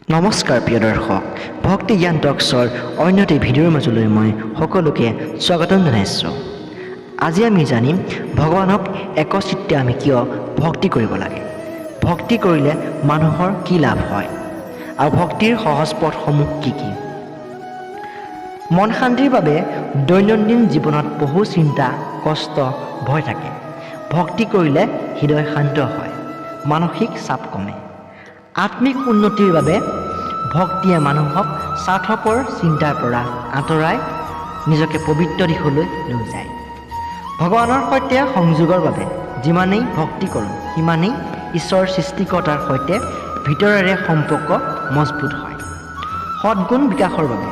নমস্কাৰ প্ৰিয় দৰ্শক, ভক্তি জ্ঞান টক্সৰ অন্য এটি ভিডিঅ'ৰ মাজলৈ মই সকলোকে স্বাগতম জনাইছোঁ। আজি আমি জানিম ভগৱানক একচিত্তে আমি কিয় ভক্তি কৰিব লাগে, ভক্তি কৰিলে মানুহৰ কি লাভ হয় আৰু ভক্তিৰ সহজ পথসমূহ কি কি। মন শান্তিৰ বাবে দৈনন্দিন জীৱনত বহু চিন্তা, কষ্ট, ভয় থাকে। ভক্তি কৰিলে হৃদয় শান্ত হয়, মানসিক চাপ কমে। আত্মিক উন্নতিৰ বাবে ভক্তিয়ে মানুহক স্বাৰ্থপৰ চিন্তাৰ পৰা আঁতৰাই নিজকে পবিত্ৰ দিশলৈ লৈ যায়। ভগৱানৰ সৈতে সংযোগৰ বাবে যিমানেই ভক্তি কৰোঁ সিমানেই ঈশ্বৰ সৃষ্টিকৰ্তাৰ সৈতে ভিতৰেৰে সম্পৰ্ক মজবুত হয়। সদ্গুণ বিকাশৰ বাবে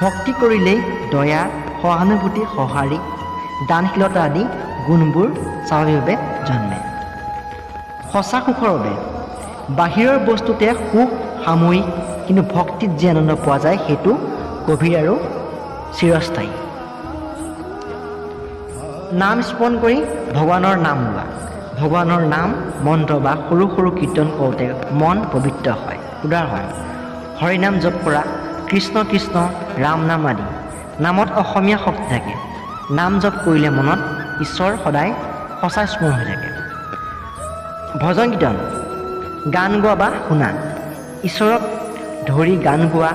ভক্তি কৰিলেই দয়া, সহানুভূতি, সঁহাৰি, দানশীলতা আদি গুণবোৰ স্বাভাৱিকভাৱে জন্মে। সঁচা সুখৰ বাবে বাহিৰৰ বস্তুতে সুখ সাময়িক, কিন্তু ভক্তিত যি আনন্দ পোৱা যায় সেইটো গভীৰ আৰু চিৰস্থায়ী। নাম স্মৰণ কৰি ভগৱানৰ নাম লোৱা। ভগৱানৰ নাম মন্ত্ৰ বা সৰু সৰু কীৰ্তন কৰোঁতে মন পবিত্ৰ হয়, উদাৰ হয়। হৰিনাম জপ কৰা, কৃষ্ণ কৃষ্ণ, ৰাম নাম আদি নামত অসমীয়া শক্তি থাকে। নাম জপ কৰিলে মনত ঈশ্বৰ সদায় সঁচা স্মৰণ হৈ থাকে। ভজন কীৰ্তন, গান গোৱা বা শুনা। ঈশ্বৰক ধৰি গান গোৱা,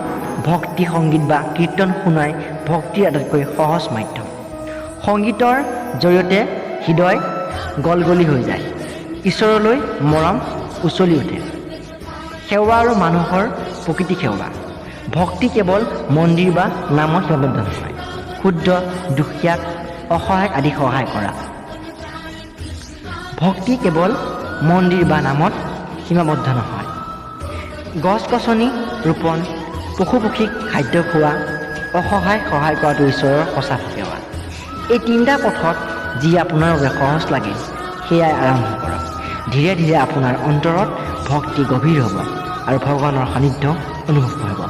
ভক্তি সংগীত বা কীৰ্তন শুনাই ভক্তিৰ আটাইতকৈ সহজ মাধ্যম। সংগীতৰ জৰিয়তে হৃদয় গলগলি হৈ যায়, ঈশ্বৰলৈ মৰম উচলি উঠে। সেৱা আৰু মানুহৰ প্ৰকৃতি সেৱা। ভক্তি কেৱল মন্দিৰ বা নামত সীমাবদ্ধ নহয়, ক্ষুদ্ৰ, দুখীয়াক, অসহায় আদি সহায় কৰা। ভক্তি কেৱল মন্দিৰ বা নামত সীমাবদ্ধ নহয়, গছ-গছনি ৰোপণ, পশু পক্ষীক খাদ্য খোৱা, অসহায় সহায় কৰাটো ঈশ্বৰৰ সঁচা সেৱা। এই তিনিটা পথত যি আপোনাৰ বাবে সহজ লাগে সেয়াই আৰম্ভ কৰক। ধীৰে ধীৰে আপোনাৰ অন্তৰত ভক্তি গভীৰ হ'ব আৰু ভগৱানৰ সান্নিধ্য অনুভৱ কৰিব।